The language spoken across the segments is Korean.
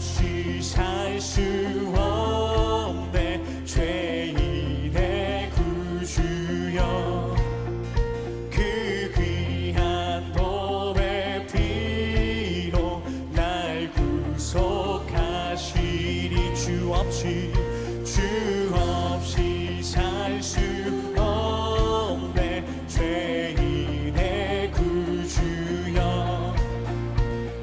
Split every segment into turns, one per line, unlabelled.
없이 살 수 없네. 죄인의 구주여 그 귀한 보배 피로 날 구속하시리. 주 없이 살 수 없네. 죄인의 구주여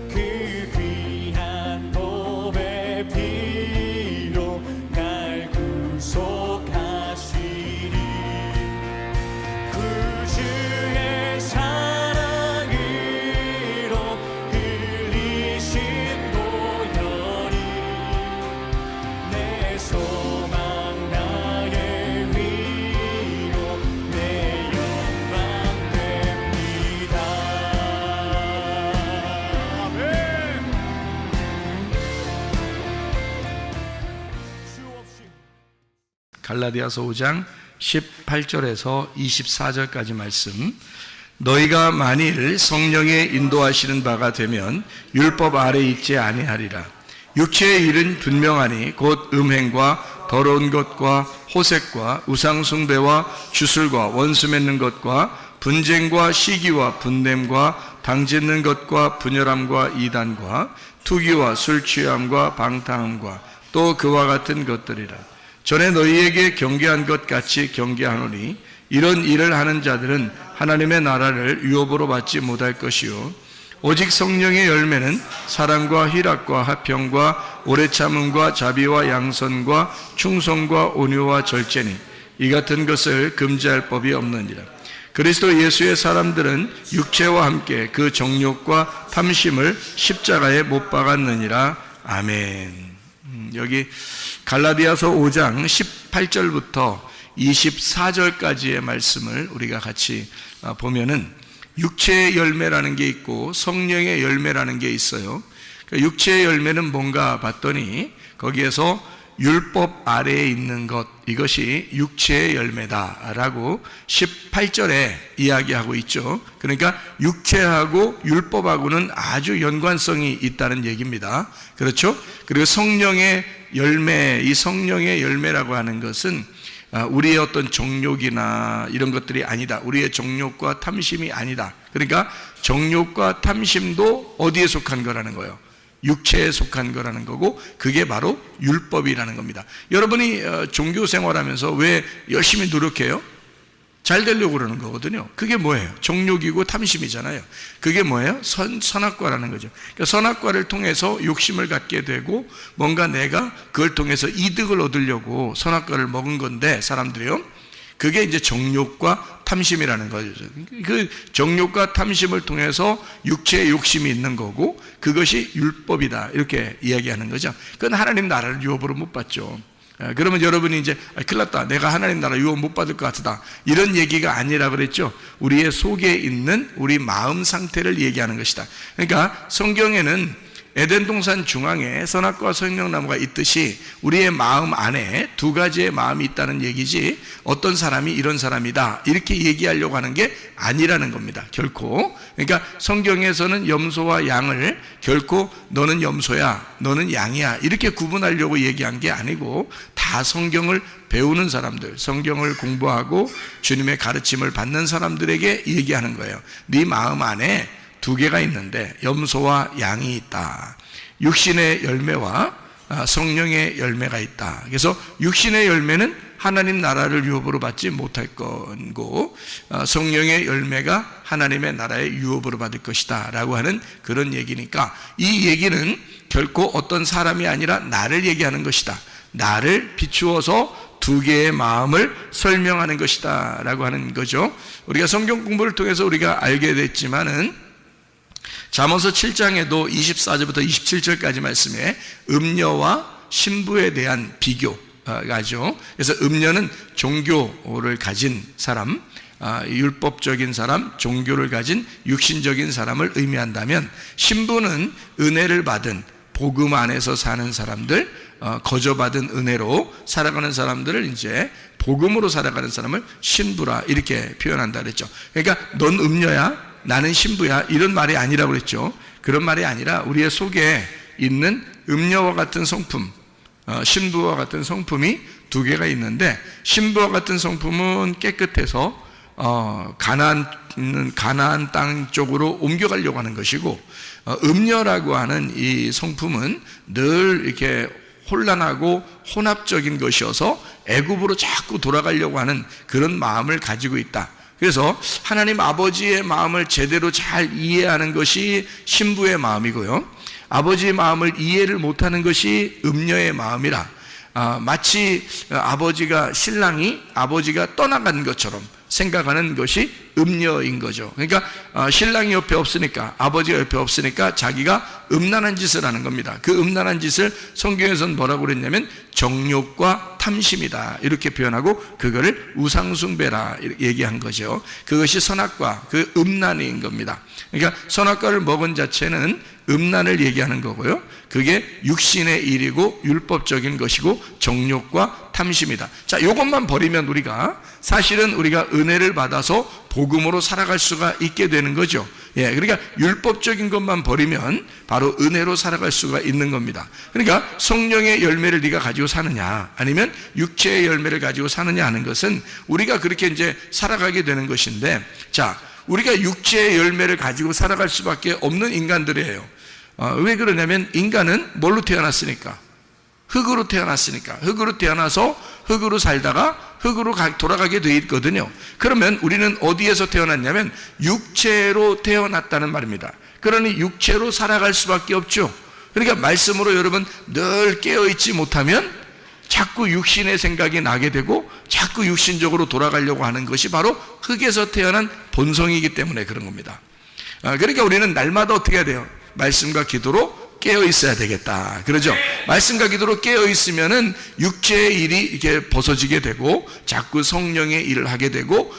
그 귀한 보배 피로 날 구속하시리. 구주의 사랑으로 흘리신 보혈이 내 소망
갈라디아서 5장 18절에서 24절까지 말씀. 너희가 만일 성령의 인도하시는 바가 되면 율법 아래 있지 아니하리라. 육체의 일은 분명하니 곧 음행과 더러운 것과 호색과 우상숭배와 주술과 원수 맺는 것과 분쟁과 시기와 분냄과 당짓는 것과 분열함과 이단과 투기와 술 취함과 방탕함과 또 그와 같은 것들이라. 전에 너희에게 경계한 것 같이 경계하노니 이런 일을 하는 자들은 하나님의 나라를 유업으로 받지 못할 것이요 오직 성령의 열매는 사랑과 희락과 화평과 오래 참음과 자비와 양선과 충성과 온유와 절제니 이 같은 것을 금지할 법이 없느니라. 그리스도 예수의 사람들은 육체와 함께 그 정욕과 탐심을 십자가에 못 박았느니라. 아멘. 여기 갈라디아서 5장 18절부터 24절까지의 말씀을 우리가 같이 보면은 육체의 열매라는 게 있고 성령의 열매라는 게 있어요. 육체의 열매는 뭔가 봤더니 거기에서 율법 아래에 있는 것, 이것이 육체의 열매다라고 18절에 이야기하고 있죠. 그러니까 육체하고 율법하고는 아주 연관성이 있다는 얘기입니다. 그렇죠? 그리고 성령의 열매, 이 성령의 열매라고 하는 것은 우리의 어떤 정욕이나 이런 것들이 아니다. 우리의 정욕과 탐심이 아니다. 그러니까 정욕과 탐심도 어디에 속한 거라는 거예요? 육체에 속한 거라는 거고, 그게 바로 율법이라는 겁니다. 여러분이 종교 생활하면서 왜 열심히 노력해요? 잘 되려고 그러는 거거든요. 그게 뭐예요? 정욕이고 탐심이잖아요. 그게 뭐예요? 선악과라는 거죠. 그러니까 선악과를 통해서 욕심을 갖게 되고 뭔가 내가 그걸 통해서 이득을 얻으려고 선악과를 먹은 건데, 사람들이요, 그게 이제 정욕과 탐심이라는 거죠. 그 정욕과 탐심을 통해서 육체의 욕심이 있는 거고, 그것이 율법이다, 이렇게 이야기하는 거죠. 그건 하나님 나라를 유업으로 못 받죠. 그러면 여러분이 이제 큰일 났다, 내가 하나님 나라 유업 못 받을 것 같다, 이런 얘기가 아니라 그랬죠. 우리의 속에 있는 우리 마음 상태를 얘기하는 것이다. 그러니까 성경에는 에덴 동산 중앙에 선악과 생명나무가 있듯이 우리의 마음 안에 두 가지의 마음이 있다는 얘기지, 어떤 사람이 이런 사람이다 이렇게 얘기하려고 하는 게 아니라는 겁니다. 결코. 그러니까 성경에서는 염소와 양을 결코 너는 염소야, 너는 양이야 이렇게 구분하려고 얘기한 게 아니고, 다 성경을 배우는 사람들, 성경을 공부하고 주님의 가르침을 받는 사람들에게 얘기하는 거예요. 네 마음 안에 두 개가 있는데 염소와 양이 있다. 육신의 열매와 성령의 열매가 있다. 그래서 육신의 열매는 하나님 나라를 유업으로 받지 못할 거고, 성령의 열매가 하나님의 나라의 유업으로 받을 것이다 라고 하는 그런 얘기니까, 이 얘기는 결코 어떤 사람이 아니라 나를 얘기하는 것이다. 나를 비추어서 두 개의 마음을 설명하는 것이다 라고 하는 거죠. 우리가 성경 공부를 통해서 우리가 알게 됐지만은 잠언서 7장에도 24절부터 27절까지 말씀에 음녀와 신부에 대한 비교가죠. 그래서 음녀는 종교를 가진 사람, 율법적인 사람, 종교를 가진 육신적인 사람을 의미한다면, 신부는 은혜를 받은 복음 안에서 사는 사람들, 거저받은 은혜로 살아가는 사람들을 이제 복음으로 살아가는 사람을 신부라 이렇게 표현한다 그랬죠. 그러니까 넌 음녀야, 나는 신부야, 이런 말이 아니라고 그랬죠. 그런 말이 아니라 우리의 속에 있는 음녀와 같은 성품, 신부와 같은 성품이 두 개가 있는데, 신부와 같은 성품은 깨끗해서 가나안 땅 쪽으로 옮겨가려고 하는 것이고, 음녀라고 하는 이 성품은 늘 이렇게 혼란하고 혼합적인 것이어서 애굽으로 자꾸 돌아가려고 하는 그런 마음을 가지고 있다. 그래서 하나님 아버지의 마음을 제대로 잘 이해하는 것이 신부의 마음이고요, 아버지의 마음을 이해를 못하는 것이 음녀의 마음이라, 마치 신랑이 아버지가 떠나간 것처럼 생각하는 것이 음녀인 거죠. 그러니까 신랑이 옆에 없으니까, 아버지가 옆에 없으니까 자기가 음란한 짓을 하는 겁니다. 그 음란한 짓을 성경에서는 뭐라고 그랬냐면 정욕과 탐심이다, 이렇게 표현하고 그거를 우상숭배라 얘기한 거죠. 그것이 선악과, 그 음란인 겁니다. 그러니까 선악과를 먹은 자체는 음란을 얘기하는 거고요, 그게 육신의 일이고 율법적인 것이고 정욕과 탐심이다. 자, 이것만 버리면 사실은 우리가 은혜를 받아서 복음으로 살아갈 수가 있게 되는 거죠. 예, 그러니까 율법적인 것만 버리면 바로 은혜로 살아갈 수가 있는 겁니다. 그러니까 성령의 열매를 네가 가지고 사느냐, 아니면 육체의 열매를 가지고 사느냐 하는 것은 우리가 그렇게 이제 살아가게 되는 것인데, 자, 우리가 육체의 열매를 가지고 살아갈 수밖에 없는 인간들이에요. 왜 그러냐면 인간은 뭘로 태어났으니까? 흙으로 태어났으니까. 흙으로 태어나서 흙으로 살다가 흙으로 돌아가게 돼 있거든요. 그러면 우리는 어디에서 태어났냐면 육체로 태어났다는 말입니다. 그러니 육체로 살아갈 수밖에 없죠. 그러니까 말씀으로 여러분 늘 깨어있지 못하면 자꾸 육신의 생각이 나게 되고 자꾸 육신적으로 돌아가려고 하는 것이 바로 흙에서 태어난 본성이기 때문에 그런 겁니다. 그러니까 우리는 날마다 어떻게 해야 돼요? 말씀과 기도로 깨어 있어야 되겠다. 그러죠? 말씀과 기도로 깨어 있으면은 육체의 일이 이렇게 벗어지게 되고 자꾸 성령의 일을 하게 되고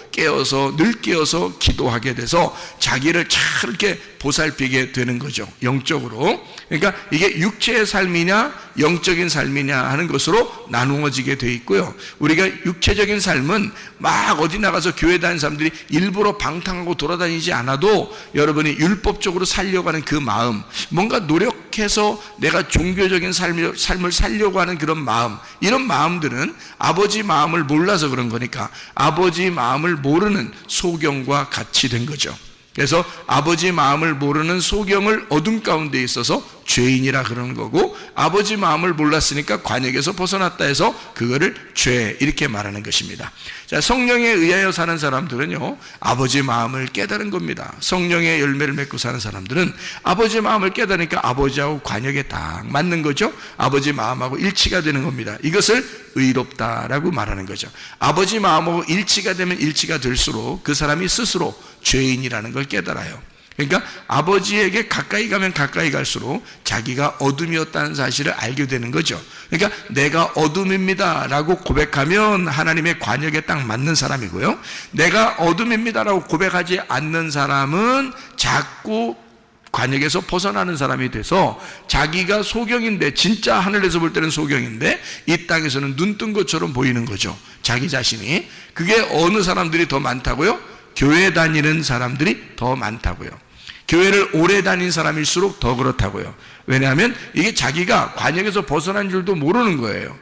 늘 깨어서 기도하게 돼서 자기를 잘 이렇게 보살피게 되는 거죠. 영적으로. 그러니까 이게 육체의 삶이냐 영적인 삶이냐 하는 것으로 나누어지게 돼 있고요. 우리가 육체적인 삶은 막 어디 나가서 교회 다니는 사람들이 일부러 방탕하고 돌아다니지 않아도 여러분이 율법적으로 살려고 하는 그 마음, 뭔가 노력해서 내가 종교적인 삶을 살려고 하는 그런 마음, 이런 마음들은 아버지 마음을 몰라서 그런 거니까 아버지 마음을 모르는 소경과 같이 된 거죠. 그래서 아버지 마음을 모르는 소경을 어둠 가운데 있어서 죄인이라 그러는 거고, 아버지 마음을 몰랐으니까 관역에서 벗어났다 해서 그거를 죄, 이렇게 말하는 것입니다. 자, 성령에 의하여 사는 사람들은요, 아버지 마음을 깨달은 겁니다. 성령의 열매를 맺고 사는 사람들은 아버지 마음을 깨달으니까 아버지하고 관역에 딱 맞는 거죠. 아버지 마음하고 일치가 되는 겁니다. 이것을 의롭다라고 말하는 거죠. 아버지 마음하고 일치가 되면 일치가 될수록 그 사람이 스스로 죄인이라는 걸 깨달아요. 그러니까 아버지에게 가까이 가면 가까이 갈수록 자기가 어둠이었다는 사실을 알게 되는 거죠. 그러니까 내가 어둠입니다 라고 고백하면 하나님의 관역에 딱 맞는 사람이고요, 내가 어둠입니다 라고 고백하지 않는 사람은 자꾸 관역에서 벗어나는 사람이 돼서 자기가 소경인데, 진짜 하늘에서 볼 때는 소경인데 이 땅에서는 눈 뜬 것처럼 보이는 거죠. 자기 자신이. 그게 어느 사람들이 더 많다고요? 교회 다니는 사람들이 더 많다고요. 교회를 오래 다닌 사람일수록 더 그렇다고요. 왜냐하면 이게 자기가 관역에서 벗어난 줄도 모르는 거예요.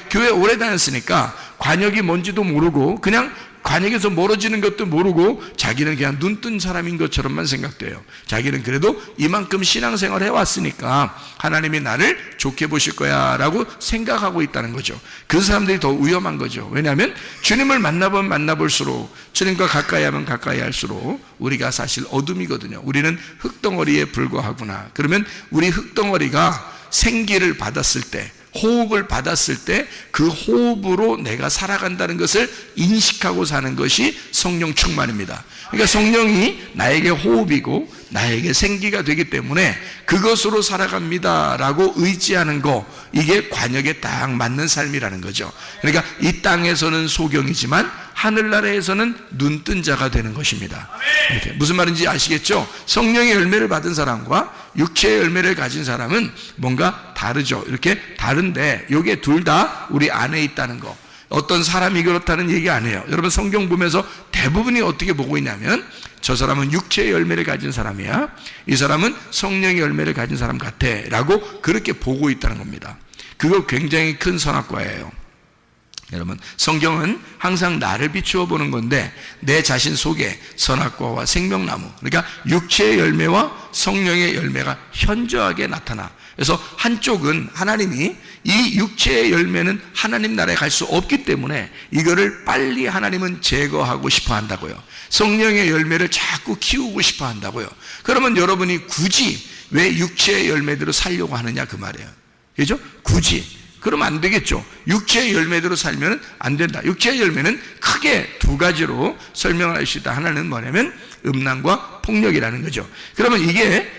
교회 오래 다녔으니까 관역이 뭔지도 모르고 그냥 관역에서 멀어지는 것도 모르고 자기는 그냥 눈뜬 사람인 것처럼만 생각돼요. 자기는 그래도 이만큼 신앙생활 해왔으니까 하나님이 나를 좋게 보실 거야 라고 생각하고 있다는 거죠. 그 사람들이 더 위험한 거죠. 왜냐하면 주님을 만나보면 만나볼수록, 주님과 가까이 하면 가까이 할수록 우리가 사실 어둠이거든요. 우리는 흙덩어리에 불과하구나. 그러면 우리 흙덩어리가 생기를 받았을 때, 호흡을 받았을 때 그 호흡으로 내가 살아간다는 것을 인식하고 사는 것이 성령 충만입니다. 그러니까 성령이 나에게 호흡이고 나에게 생기가 되기 때문에 그것으로 살아갑니다 라고 의지하는 거, 이게 관역에 딱 맞는 삶이라는 거죠. 그러니까 이 땅에서는 소경이지만 하늘나라에서는 눈뜬 자가 되는 것입니다. 이렇게. 무슨 말인지 아시겠죠? 성령의 열매를 받은 사람과 육체의 열매를 가진 사람은 뭔가 다르죠. 이렇게 다른데 이게 둘 다 우리 안에 있다는 거. 어떤 사람이 그렇다는 얘기 안 해요. 여러분 성경 보면서 대부분이 어떻게 보고 있냐면 저 사람은 육체의 열매를 가진 사람이야, 이 사람은 성령의 열매를 가진 사람 같아 라고 그렇게 보고 있다는 겁니다. 그거 굉장히 큰 선악과예요. 여러분, 성경은 항상 나를 비추어 보는 건데 내 자신 속에 선악과와 생명나무, 그러니까 육체의 열매와 성령의 열매가 현저하게 나타나. 그래서 한쪽은 하나님이 이 육체의 열매는 하나님 나라에 갈 수 없기 때문에 이거를 빨리 하나님은 제거하고 싶어 한다고요. 성령의 열매를 자꾸 키우고 싶어 한다고요. 그러면 여러분이 굳이 왜 육체의 열매대로 살려고 하느냐 그 말이에요. 그죠? 굳이. 그러면 안 되겠죠. 육체의 열매대로 살면 안 된다. 육체의 열매는 크게 두 가지로 설명할 수 있다. 하나는 뭐냐면 음란과 폭력이라는 거죠. 그러면 이게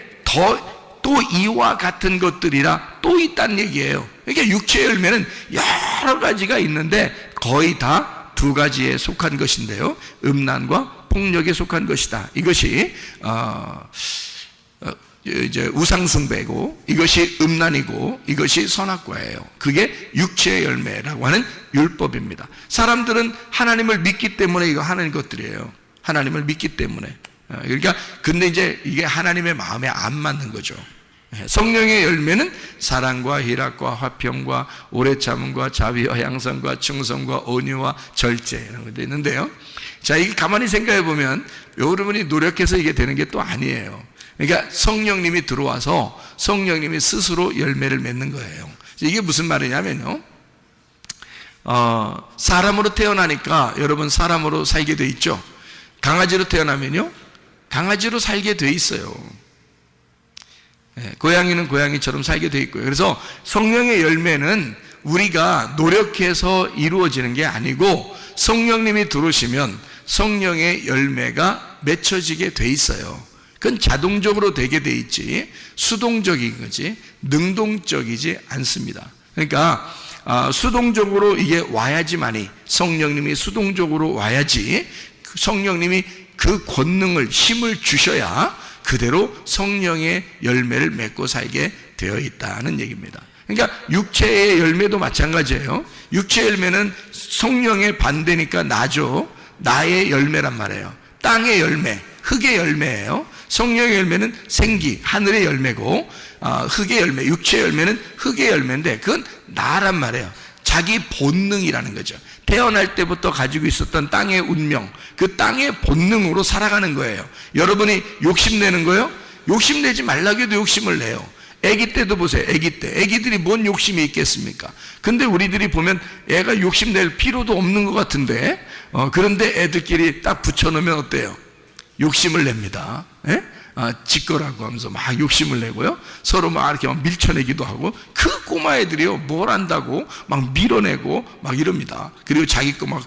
또 이와 같은 것들이라 또 있다는 얘기예요. 그러니까 육체의 열매는 여러 가지가 있는데 거의 다 두 가지에 속한 것인데요. 음란과 폭력에 속한 것이다. 이것이 이제 우상숭배고, 이것이 음란이고, 이것이 선악과예요. 그게 육체의 열매라고 하는 율법입니다. 사람들은 하나님을 믿기 때문에 이거 하는 것들이에요. 하나님을 믿기 때문에. 그러니까 근데 이제 이게 하나님의 마음에 안 맞는 거죠. 성령의 열매는 사랑과 희락과 화평과 오래 참음과 자비와 양선과 충성과 온유와 절제, 이런 것도 있는데요. 자, 이게 가만히 생각해 보면 여러분이 노력해서 이게 되는 게 또 아니에요. 그러니까 성령님이 들어와서 성령님이 스스로 열매를 맺는 거예요. 이게 무슨 말이냐면요, 사람으로 태어나니까 여러분 사람으로 살게 돼 있죠. 강아지로 태어나면요, 강아지로 살게 돼 있어요. 고양이는 고양이처럼 살게 돼 있고요. 그래서 성령의 열매는 우리가 노력해서 이루어지는 게 아니고 성령님이 들어오시면 성령의 열매가 맺혀지게 돼 있어요. 그건 자동적으로 되게 돼 있지 수동적인 거지 능동적이지 않습니다. 그러니까 수동적으로 이게 와야지만이, 성령님이 수동적으로 와야지 성령님이 그 권능을, 힘을 주셔야 그대로 성령의 열매를 맺고 살게 되어 있다는 얘기입니다. 그러니까 육체의 열매도 마찬가지예요. 육체의 열매는 성령의 반대니까 나죠. 나의 열매란 말이에요. 땅의 열매, 흙의 열매예요. 성령의 열매는 생기, 하늘의 열매고, 흙의 열매, 육체의 열매는 흙의 열매인데 그건 나란 말이에요. 자기 본능이라는 거죠. 태어날 때부터 가지고 있었던 땅의 운명, 그 땅의 본능으로 살아가는 거예요. 여러분이 욕심내는 거요? 욕심내지 말라고 해도 욕심을 내요. 아기 때도 보세요. 아기 때. 아기들이 뭔 욕심이 있겠습니까? 근데 우리들이 보면 애가 욕심낼 필요도 없는 것 같은데, 그런데 애들끼리 딱 붙여놓으면 어때요? 욕심을 냅니다. 예? 짓거라고 하면서 막 욕심을 내고요. 서로 막 이렇게 막 밀쳐내기도 하고, 그 꼬마 애들이요, 뭘 안다고 막 밀어내고 막 이럽니다. 그리고 자기 거 막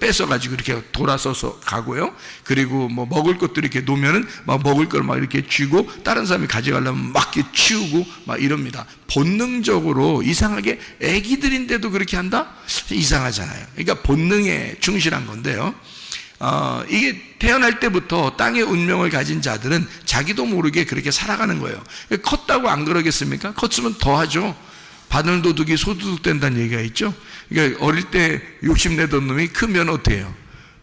뺏어가지고 이렇게 돌아서서 가고요. 그리고 뭐 먹을 것도 이렇게 놓으면은 막 먹을 걸 막 이렇게 쥐고 다른 사람이 가져가려면 막 이렇게 치우고 막 이럽니다. 본능적으로 이상하게 애기들인데도 그렇게 한다? 이상하잖아요. 그러니까 본능에 충실한 건데요. 이게 태어날 때부터 땅의 운명을 가진 자들은 자기도 모르게 그렇게 살아가는 거예요. 컸다고 안 그러겠습니까? 컸으면 더 하죠. 바늘도둑이 소도둑 된다는 얘기가 있죠. 그러니까 어릴 때 욕심내던 놈이 크면 어떻게 해요?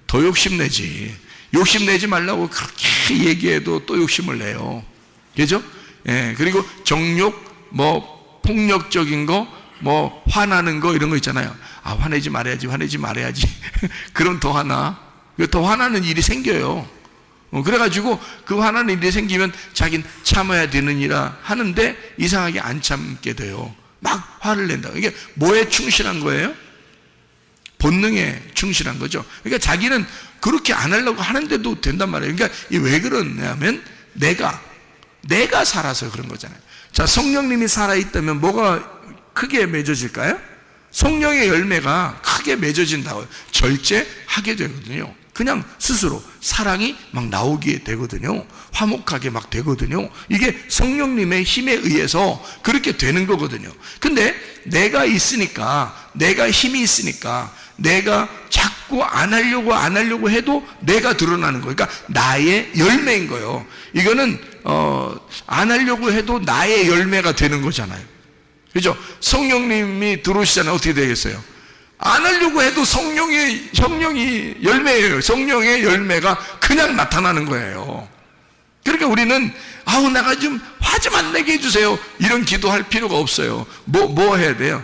더 욕심내지. 욕심내지 말라고 그렇게 얘기해도 또 욕심을 내요. 그죠? 예, 그리고 정욕, 뭐 폭력적인 거, 뭐 화나는 거 이런 거 있잖아요. 화내지 말아야지, 화내지 말아야지. 그럼 더 화나. 더 화나는 일이 생겨요. 그래가지고 그 화나는 일이 생기면 자기는 참아야 되느니라 하는데 이상하게 안 참게 돼요. 막 화를 낸다. 이게 뭐에 충실한 거예요? 본능에 충실한 거죠. 그러니까 자기는 그렇게 안 하려고 하는데도 된단 말이에요. 그러니까 왜 그러냐면 내가 살아서 그런 거잖아요. 자, 성령님이 살아있다면 뭐가 크게 맺어질까요? 성령의 열매가 크게 맺어진다고요. 절제하게 되거든요. 그냥 스스로 사랑이 막 나오게 되거든요. 화목하게 막 되거든요. 이게 성령님의 힘에 의해서 그렇게 되는 거거든요. 근데 내가 있으니까, 내가 힘이 있으니까 내가 자꾸 안 하려고 해도 내가 드러나는 거예요. 그러니까 나의 열매인 거예요. 이거는 안 하려고 해도 나의 열매가 되는 거잖아요. 그죠? 성령님이 들어오시잖아요. 어떻게 되겠어요? 안 하려고 해도 성령의 열매예요. 성령의 열매가 그냥 나타나는 거예요. 그러니까 우리는 내가 좀 화 좀 안 내게 해주세요, 이런 기도할 필요가 없어요. 뭐 해야 돼요?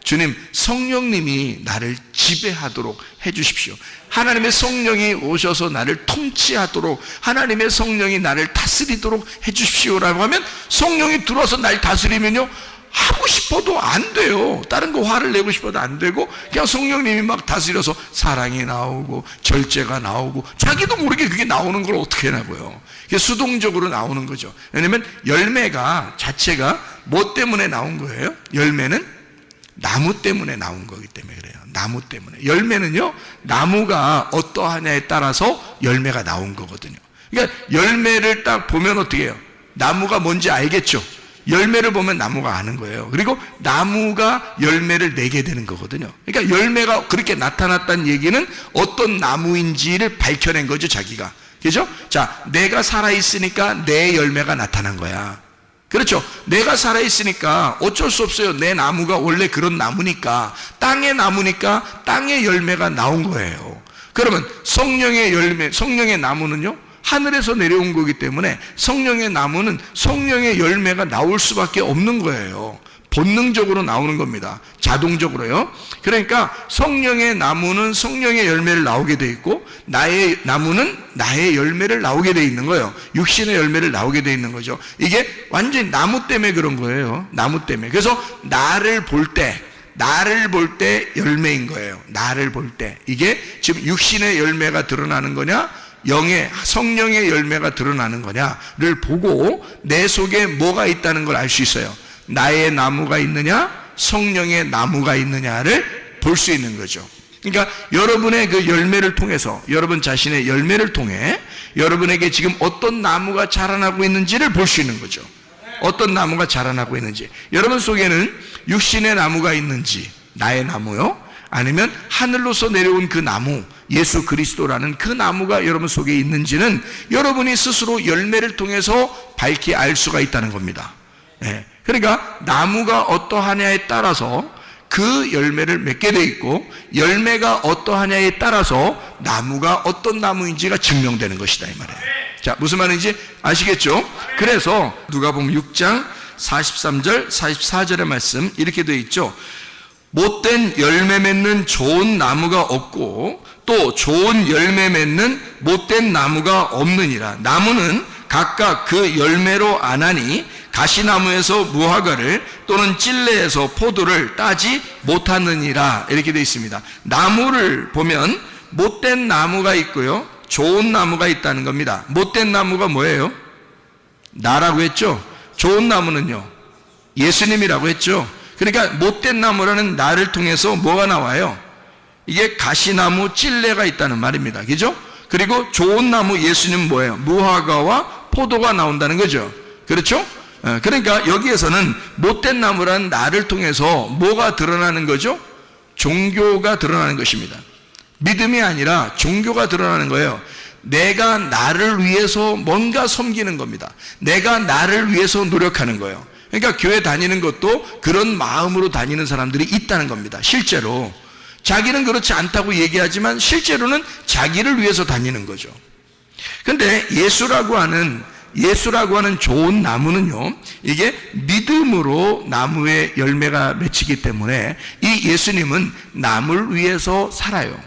주님, 성령님이 나를 지배하도록 해주십시오. 하나님의 성령이 오셔서 나를 통치하도록, 하나님의 성령이 나를 다스리도록 해주십시오라고 하면, 성령이 들어와서 날 다스리면요, 하고 싶어도 안 돼요. 다른 거 화를 내고 싶어도 안 되고, 그냥 성령님이 막 다스려서 사랑이 나오고 절제가 나오고, 자기도 모르게 그게 나오는 걸 어떻게 하냐고요. 그게 수동적으로 나오는 거죠. 왜냐면 열매가 자체가 뭐 때문에 나온 거예요? 열매는 나무 때문에 나온 거기 때문에 그래요. 나무 때문에. 열매는요, 나무가 어떠하냐에 따라서 열매가 나온 거거든요. 그러니까 열매를 딱 보면 어떻게 해요? 나무가 뭔지 알겠죠? 열매를 보면 나무가 아는 거예요. 그리고 나무가 열매를 내게 되는 거거든요. 그러니까 열매가 그렇게 나타났다는 얘기는 어떤 나무인지를 밝혀낸 거죠, 자기가. 그죠? 자, 내가 살아있으니까 내 열매가 나타난 거야. 그렇죠? 내가 살아있으니까 어쩔 수 없어요. 내 나무가 원래 그런 나무니까, 땅의 나무니까 땅의 열매가 나온 거예요. 그러면 성령의 열매, 성령의 나무는요, 하늘에서 내려온 거기 때문에 성령의 나무는 성령의 열매가 나올 수밖에 없는 거예요. 본능적으로 나오는 겁니다. 자동적으로요. 그러니까 성령의 나무는 성령의 열매를 나오게 돼 있고, 나의 나무는 나의 열매를 나오게 돼 있는 거예요. 육신의 열매를 나오게 돼 있는 거죠. 이게 완전히 나무 때문에 그런 거예요. 나무 때문에. 그래서 나를 볼 때 열매인 거예요. 나를 볼 때. 이게 지금 육신의 열매가 드러나는 거냐, 영의 성령의 열매가 드러나는 거냐를 보고 내 속에 뭐가 있다는 걸 알 수 있어요. 나의 나무가 있느냐, 성령의 나무가 있느냐를 볼 수 있는 거죠. 그러니까 여러분의 그 열매를 통해서, 여러분 자신의 열매를 통해 여러분에게 지금 어떤 나무가 자라나고 있는지를 볼 수 있는 거죠. 어떤 나무가 자라나고 있는지, 여러분 속에는 육신의 나무가 있는지, 나의 나무요, 아니면 하늘로서 내려온 그 나무, 예수 그리스도라는 그 나무가 여러분 속에 있는지는 여러분이 스스로 열매를 통해서 밝히 알 수가 있다는 겁니다. 네. 그러니까 나무가 어떠하냐에 따라서 그 열매를 맺게 돼 있고, 열매가 어떠하냐에 따라서 나무가 어떤 나무인지가 증명되는 것이다, 이 말이에요. 자, 무슨 말인지 아시겠죠? 그래서 누가복음 6장 43절 44절의 말씀 이렇게 되어 있죠. 못된 열매 맺는 좋은 나무가 없고 또 좋은 열매 맺는 못된 나무가 없느니라. 나무는 각각 그 열매로 아나니 가시나무에서 무화과를 또는 찔레에서 포도를 따지 못하느니라. 이렇게 되어 있습니다. 나무를 보면 못된 나무가 있고요, 좋은 나무가 있다는 겁니다. 못된 나무가 뭐예요? 나라고 했죠. 좋은 나무는요, 예수님이라고 했죠. 그러니까 못된 나무라는 나를 통해서 뭐가 나와요? 이게 가시나무, 찔레가 있다는 말입니다. 그죠? 그리고 좋은 나무 예수님은 뭐예요? 무화과와 포도가 나온다는 거죠. 그렇죠? 그러니까 여기에서는 못된 나무라는 나를 통해서 뭐가 드러나는 거죠? 종교가 드러나는 것입니다. 믿음이 아니라 종교가 드러나는 거예요. 내가 나를 위해서 뭔가 섬기는 겁니다. 내가 나를 위해서 노력하는 거예요. 그러니까 교회 다니는 것도 그런 마음으로 다니는 사람들이 있다는 겁니다. 실제로 자기는 그렇지 않다고 얘기하지만 실제로는 자기를 위해서 다니는 거죠. 그런데 예수라고 하는 좋은 나무는요, 이게 믿음으로 나무의 열매가 맺히기 때문에 이 예수님은 남을 위해서 살아요.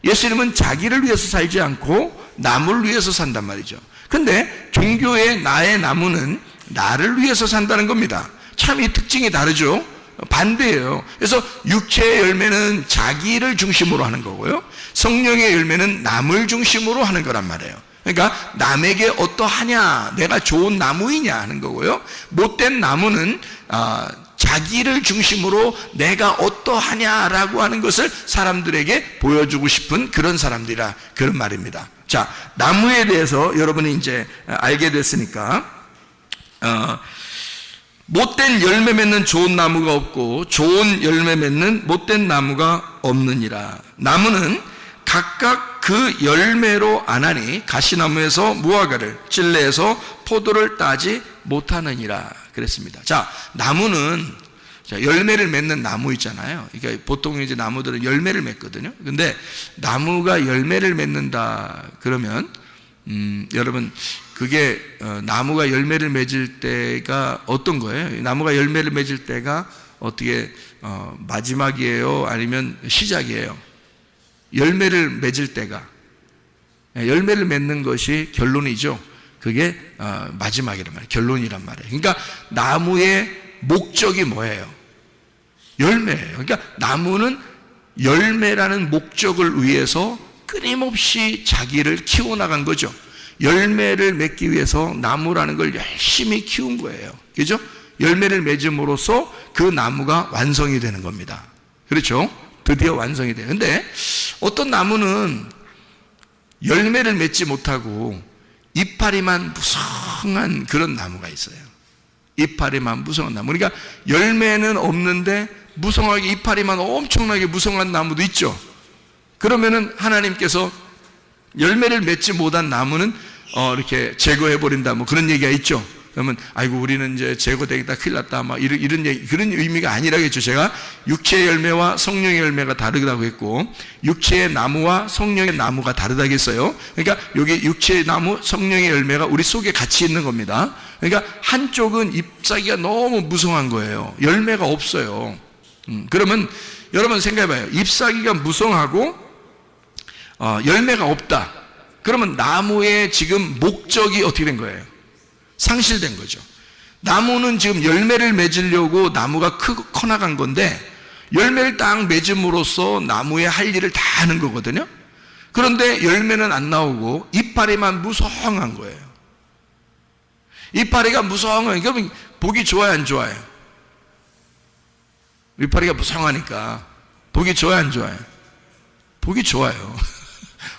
예수님은 자기를 위해서 살지 않고 남을 위해서 산단 말이죠. 근데 종교의 나의 나무는 나를 위해서 산다는 겁니다. 참 이 특징이 다르죠. 반대예요. 그래서 육체의 열매는 자기를 중심으로 하는 거고요, 성령의 열매는 남을 중심으로 하는 거란 말이에요. 그러니까 남에게 어떠하냐, 내가 좋은 나무이냐 하는 거고요, 못된 나무는 자기를 중심으로 내가 어떠하냐라고 하는 것을 사람들에게 보여주고 싶은 그런 사람들이라, 그런 말입니다. 자, 나무에 대해서 여러분이 이제 알게 됐으니까, 못된 열매 맺는 좋은 나무가 없고 좋은 열매 맺는 못된 나무가 없느니라. 나무는 각각 그 열매로 아나니 가시나무에서 무화과를, 찔레에서 포도를 따지 못하느니라 그랬습니다. 자, 나무는 자, 열매를 맺는 나무 있잖아요. 그러니까 보통 이제 나무들은 열매를 맺거든요. 근데 나무가 열매를 맺는다 그러면 여러분 그게 나무가 열매를 맺을 때가 어떤 거예요? 나무가 열매를 맺을 때가 어떻게 마지막이에요? 아니면 시작이에요? 열매를 맺을 때가, 열매를 맺는 것이 결론이죠. 그게 마지막이란 말이에요. 결론이란 말이에요. 그러니까 나무의 목적이 뭐예요? 열매예요. 그러니까 나무는 열매라는 목적을 위해서 끊임없이 자기를 키워나간 거죠. 열매를 맺기 위해서 나무라는 걸 열심히 키운 거예요. 그죠? 열매를 맺음으로써 그 나무가 완성이 되는 겁니다. 그렇죠? 드디어 완성이 돼요. 근데 어떤 나무는 열매를 맺지 못하고 이파리만 무성한 그런 나무가 있어요. 이파리만 무성한 나무. 그러니까 열매는 없는데 무성하게 이파리만 엄청나게 무성한 나무도 있죠. 그러면은 하나님께서 열매를 맺지 못한 나무는 이렇게 제거해 버린다, 뭐 그런 얘기가 있죠. 그러면 아이고 우리는 이제 제거되겠다, 큰일 났다, 막 이런 얘기, 그런 의미가 아니라겠죠. 제가 육체의 열매와 성령의 열매가 다르다고 했고, 육체의 나무와 성령의 나무가 다르다겠어요. 그러니까 여기 육체의 나무, 성령의 열매가 우리 속에 같이 있는 겁니다. 그러니까 한쪽은 잎사귀가 너무 무성한 거예요. 열매가 없어요. 그러면 여러분 생각해봐요. 잎사귀가 무성하고 열매가 없다. 그러면 나무의 지금 목적이 어떻게 된 거예요? 상실된 거죠. 나무는 지금 열매를 맺으려고 나무가 커나간 건데, 열매를 딱 맺음으로써 나무의 할 일을 다 하는 거거든요. 그런데 열매는 안 나오고 이파리만 무성한 거예요. 이파리가 무성한 거예요. 그러면 보기 좋아요, 안 좋아요? 이파리가 무성하니까 보기 좋아요, 안 좋아요? 보기 좋아요.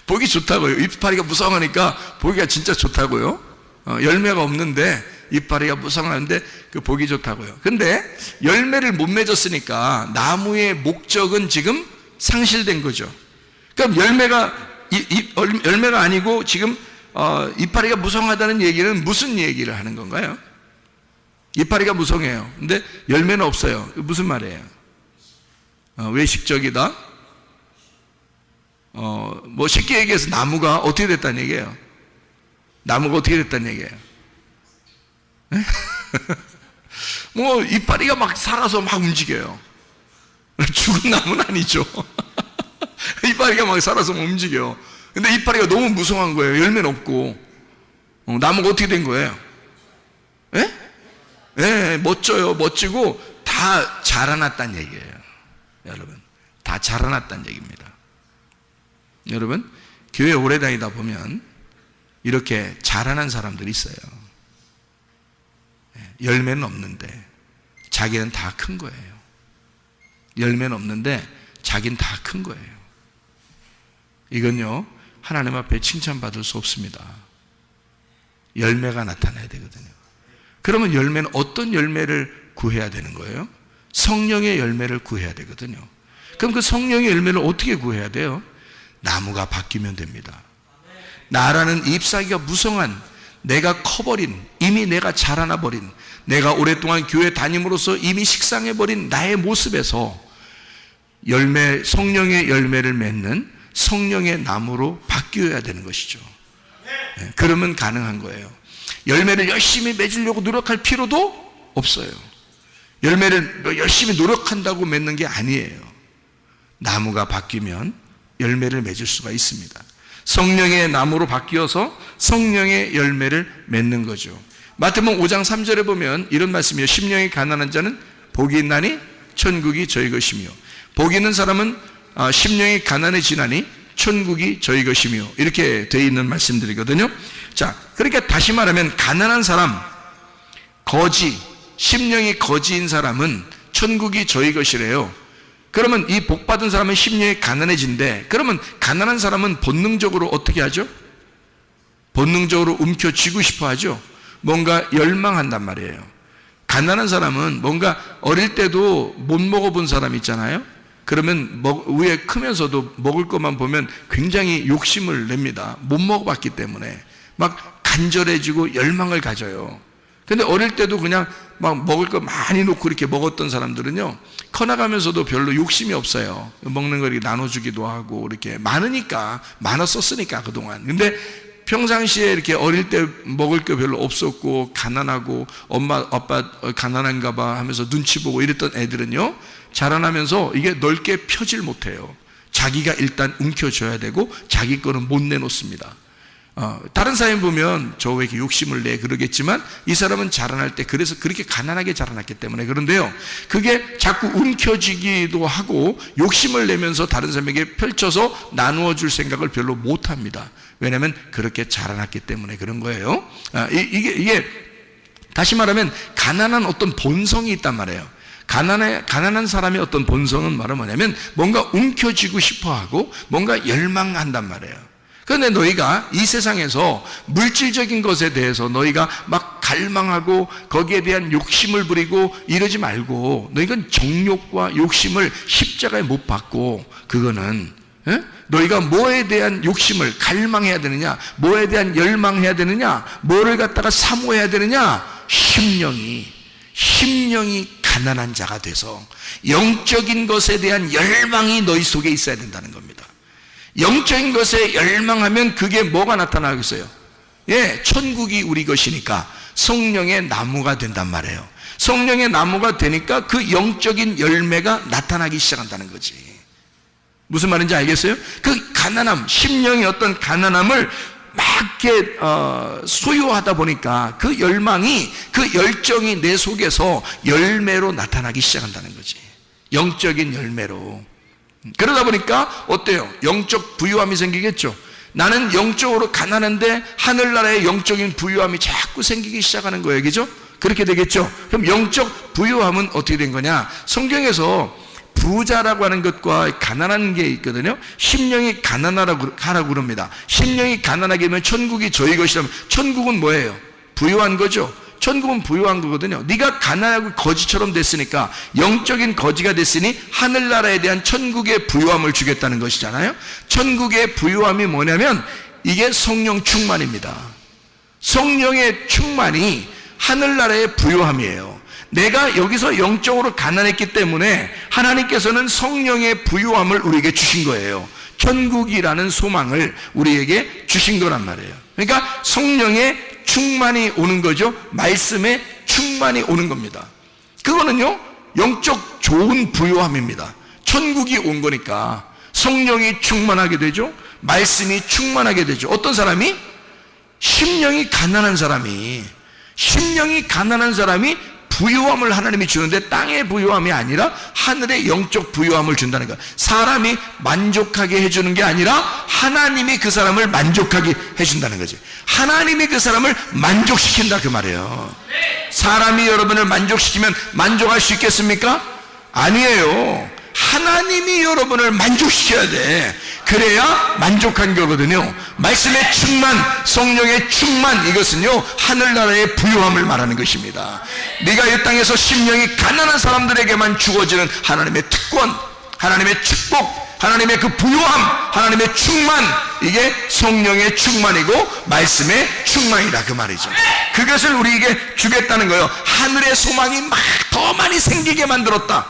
보기 좋다고요. 이파리가 무성하니까 보기가 진짜 좋다고요. 열매가 없는데 이파리가 무성한데 그 보기 좋다고요. 근데 열매를 못 맺었으니까 나무의 목적은 지금 상실된 거죠. 그럼 열매가 아니고 지금 이파리가 무성하다는 얘기는 무슨 얘기를 하는 건가요? 이파리가 무성해요. 근데 열매는 없어요. 무슨 말이에요? 외식적이다? 뭐 쉽게 얘기해서 나무가 어떻게 됐다는 얘기예요? 나무가 어떻게 됐다는 얘기예요? 뭐 이파리가 막 살아서 막 움직여요. 죽은 나무는 아니죠. 이파리가 막 살아서 막 움직여요. 근데 이파리가 너무 무성한 거예요. 열매는 없고. 나무가 어떻게 된 거예요? 예? 예, 멋져요. 멋지고 다 자라났다는 얘기예요. 여러분, 다 자라났다는 얘기입니다. 여러분, 교회 오래 다니다 보면 이렇게 자라난 사람들이 있어요. 열매는 없는데 자기는 다 큰 거예요. 열매는 없는데 자기는 다 큰 거예요. 이건요, 하나님 앞에 칭찬받을 수 없습니다. 열매가 나타나야 되거든요. 그러면 열매는 어떤 열매를 구해야 되는 거예요? 성령의 열매를 구해야 되거든요. 그럼 그 성령의 열매를 어떻게 구해야 돼요? 나무가 바뀌면 됩니다. 나라는 잎사귀가 무성한, 내가 커버린, 이미 내가 자라나 버린, 내가 오랫동안 교회 다님으로써 이미 식상해버린 나의 모습에서 성령의 열매를 맺는 성령의 나무로 바뀌어야 되는 것이죠. 그러면 가능한 거예요. 열매를 열심히 맺으려고 노력할 필요도 없어요. 열매를 열심히 노력한다고 맺는 게 아니에요. 나무가 바뀌면 열매를 맺을 수가 있습니다. 성령의 나무로 바뀌어서 성령의 열매를 맺는 거죠. 마태복음 5장 3절에 보면 이런 말씀이에요. 심령이 가난한 자는 복이 있나니 천국이 저희 것이며, 복이 있는 사람은 심령이 가난해지나니 천국이 저희 것이며, 이렇게 되어 있는 말씀들이거든요. 자, 그러니까 다시 말하면 가난한 사람, 심령이 거지인 사람은 천국이 저희 것이래요. 그러면 이 복받은 사람은 심령이 가난해진대. 그러면 가난한 사람은 본능적으로 어떻게 하죠? 본능적으로 움켜쥐고 싶어 하죠. 뭔가 열망한단 말이에요. 가난한 사람은 뭔가 어릴 때도 못 먹어본 사람 있잖아요. 그러면 위에 크면서도 먹을 것만 보면 굉장히 욕심을 냅니다. 못 먹어봤기 때문에 막 간절해지고 열망을 가져요. 근데 어릴 때도 그냥 막 먹을 거 많이 놓고 이렇게 먹었던 사람들은요, 커나가면서도 별로 욕심이 없어요. 먹는 거 이렇게 나눠주기도 하고, 이렇게 많으니까, 많았었으니까, 그동안. 근데 평상시에 이렇게 어릴 때 먹을 게 별로 없었고, 가난하고, 엄마, 아빠 가난한가 봐 하면서 눈치 보고 이랬던 애들은요, 자라나면서 이게 넓게 펴질 못해요. 자기가 일단 움켜줘야 되고, 자기 거는 못 내놓습니다. 다른 사람 보면 저 왜 이렇게 욕심을 내 그러겠지만 이 사람은 자라날 때 그래서 그렇게 가난하게 자라났기 때문에 그런데요, 그게 자꾸 움켜쥐기도 하고 욕심을 내면서 다른 사람에게 펼쳐서 나누어 줄 생각을 별로 못 합니다. 왜냐하면 그렇게 자라났기 때문에 그런 거예요. 이게 다시 말하면 가난한 어떤 본성이 있단 말이에요. 가난한 사람의 어떤 본성은 말은 뭐냐면 뭔가 움켜쥐고 싶어 하고 뭔가 열망한단 말이에요. 그런데 너희가 이 세상에서 물질적인 것에 대해서 너희가 막 갈망하고 거기에 대한 욕심을 부리고 이러지 말고, 너희가 정욕과 욕심을 십자가에 못 박고, 그거는 너희가 뭐에 대한 욕심을 갈망해야 되느냐, 뭐에 대한 열망해야 되느냐, 뭐를 갖다가 사모해야 되느냐, 심령이 가난한 자가 돼서 영적인 것에 대한 열망이 너희 속에 있어야 된다는 겁니다. 영적인 것에 열망하면 그게 뭐가 나타나겠어요? 천국이 우리 것이니까 성령의 나무가 된단 말이에요. 성령의 나무가 되니까 그 영적인 열매가 나타나기 시작한다는 거지. 무슨 말인지 알겠어요? 그 가난함, 심령의 어떤 가난함을 막 이렇게 소유하다 보니까 그 열망이, 그 열정이 내 속에서 열매로 나타나기 시작한다는 거지. 영적인 열매로. 그러다 보니까 어때요? 영적 부유함이 생기겠죠. 나는 영적으로 가난한데 하늘나라의 영적인 부유함이 자꾸 생기기 시작하는 거예요. 그죠? 그렇게 되겠죠. 그럼 영적 부유함은 어떻게 된 거냐? 성경에서 부자라고 하는 것과 가난한 게 있거든요. 심령이 가난하라고 그럽니다. 심령이 가난하게 되면 천국이 저희 것이라면, 천국은 뭐예요? 부유한 거죠. 천국은 부유한 거거든요. 네가 가난하고 거지처럼 됐으니까, 영적인 거지가 됐으니 하늘나라에 대한 천국의 부유함을 주겠다는 것이잖아요. 천국의 부유함이 뭐냐면 이게 성령 충만입니다. 성령의 충만이 하늘나라의 부유함이에요. 내가 여기서 영적으로 가난했기 때문에 하나님께서는 성령의 부유함을 우리에게 주신 거예요. 천국이라는 소망을 우리에게 주신 거란 말이에요. 그러니까 성령의 충만이 오는 거죠. 말씀에 충만이 오는 겁니다. 그거는요, 영적 좋은 부유함입니다. 천국이 온 거니까 성령이 충만하게 되죠. 말씀이 충만하게 되죠. 어떤 사람이? 심령이 가난한 사람이 부유함을 하나님이 주는데 땅의 부유함이 아니라 하늘의 영적 부유함을 준다는 거야. 사람이 만족하게 해주는 게 아니라 하나님이 그 사람을 만족하게 해준다는 거지. 하나님이 그 사람을 만족시킨다 그 말이에요. 사람이 여러분을 만족시키면 만족할 수 있겠습니까? 아니에요. 하나님이 여러분을 만족시켜야 돼. 그래야 만족한 거거든요. 말씀의 충만, 성령의 충만, 이것은요 하늘나라의 부유함을 말하는 것입니다. 네가 이 땅에서 심령이 가난한 사람들에게만 주어지는 하나님의 특권, 하나님의 축복, 하나님의 그 부유함, 하나님의 충만, 이게 성령의 충만이고 말씀의 충만이다 그 말이죠. 그것을 우리에게 주겠다는 거예요. 하늘의 소망이 막 더 많이 생기게 만들었다.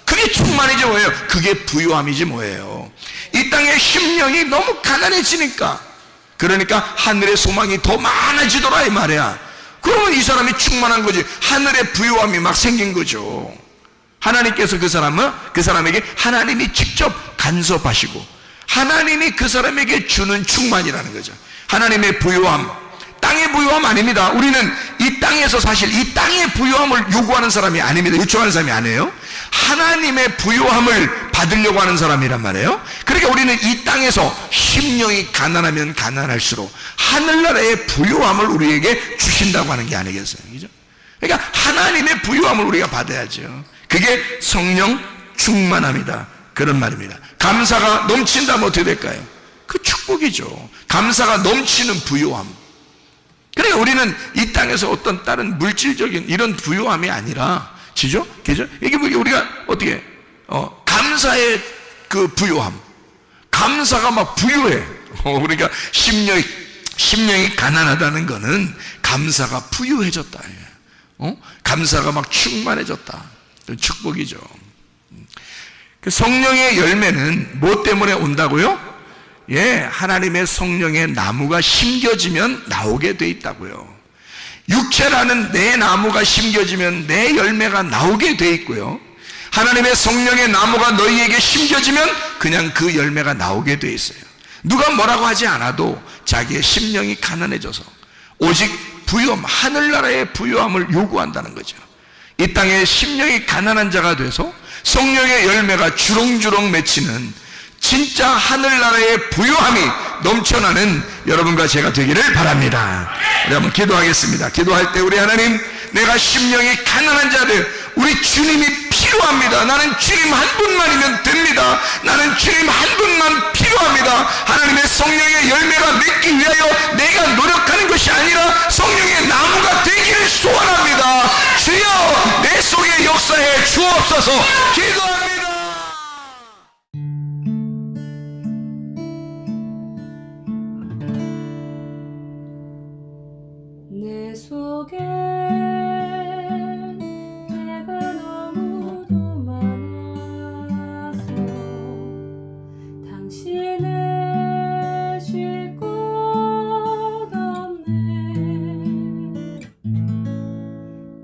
그게 충만이지 뭐예요? 그게 부유함이지 뭐예요? 이 땅의 심령이 너무 가난해지니까, 그러니까 하늘의 소망이 더 많아지더라 이 말이야. 그러면 이 사람이 충만한 거지. 하늘의 부유함이 막 생긴 거죠. 하나님께서 그 사람에게 하나님이 직접 간섭하시고 하나님이 그 사람에게 주는 충만이라는 거죠. 하나님의 부유함, 땅의 부유함 아닙니다. 우리는 이 땅에서 사실 이 땅의 부유함을 요구하는 사람이 아닙니다. 요청하는 사람이 아니에요. 하나님의 부유함을 받으려고 하는 사람이란 말이에요. 그러니까 우리는 이 땅에서 심령이 가난하면 가난할수록 하늘나라의 부유함을 우리에게 주신다고 하는 게 아니겠어요? 그죠? 그러니까 하나님의 부유함을 우리가 받아야죠. 그게 성령 충만함이다, 그런 말입니다. 감사가 넘친다면 어떻게 될까요? 그 축복이죠. 감사가 넘치는 부유함. 그러니까 우리는 이 땅에서 어떤 다른 물질적인 이런 부유함이 아니라, 지죠? 그죠? 이게 뭐 우리가 어떻게 감사의 그 부유함, 감사가 막 부유해. 그러니까 심령이 가난하다는 거는 감사가 부유해졌다. 감사가 막 충만해졌다. 축복이죠. 그 성령의 열매는 뭐 때문에 온다고요? 하나님의 성령의 나무가 심겨지면 나오게 돼 있다고요. 육체라는 내 나무가 심겨지면 내 열매가 나오게 돼 있고요. 하나님의 성령의 나무가 너희에게 심겨지면 그냥 그 열매가 나오게 돼 있어요. 누가 뭐라고 하지 않아도 자기의 심령이 가난해져서 오직 부유함, 하늘나라의 부유함을 요구한다는 거죠. 이 땅에 심령이 가난한 자가 돼서 성령의 열매가 주렁주렁 맺히는 진짜 하늘나라의 부유함이 넘쳐나는 여러분과 제가 되기를 바랍니다. 우리 한번 기도하겠습니다. 기도할 때 우리 하나님, 내가 심령이 가난한 자들, 우리 주님이 필요합니다. 나는 주님 한 분만이면 됩니다. 나는 주님 한 분만 필요합니다. 하나님의 성령의 열매가 맺기 위하여 내가 노력하는 것이 아니라 성령의 나무가 되기를 소원합니다. 주여, 내 속에 역사해 주옵소서. 기도합니다.
내 속에 내가 너무도 많아서 당신을 쉴 곳 없네.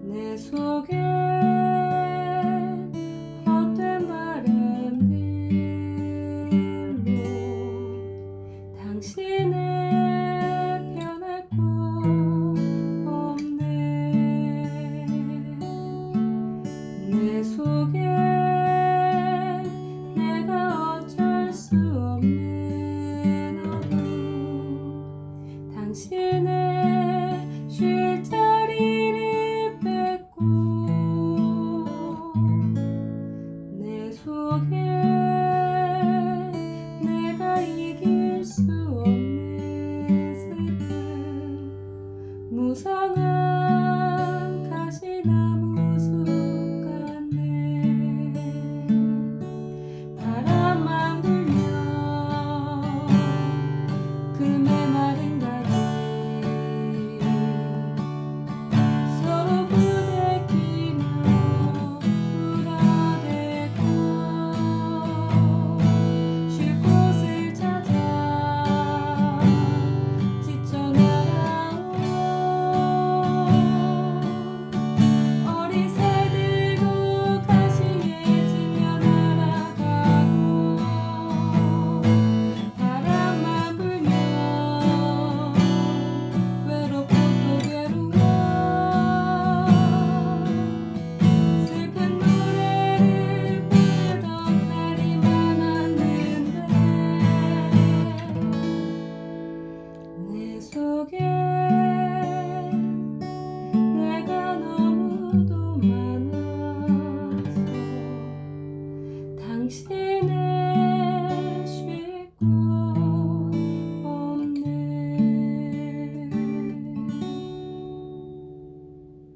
내 속에 헛된 바램들로 당신을 변할 곳 없네. 내 속에 내가 어쩔 수 없는 어둠, 당신의 쉴 자리를 뺏고 내 속에 내가 이길 수 없는 슬픔, 무성한 가시나무 숲 같네. 바람만 불면 그 메마른 가지 서로 부대끼며 울어대고 쉴 곳을 찾아 지쳐 날아온 어린 새들도 가시에 지며 날아가고, 바람만 불면 외롭고 또 괴로워 슬픈 노래를 부르던 날이 많았는데 내 속에 내가 너무도 많아서 당신을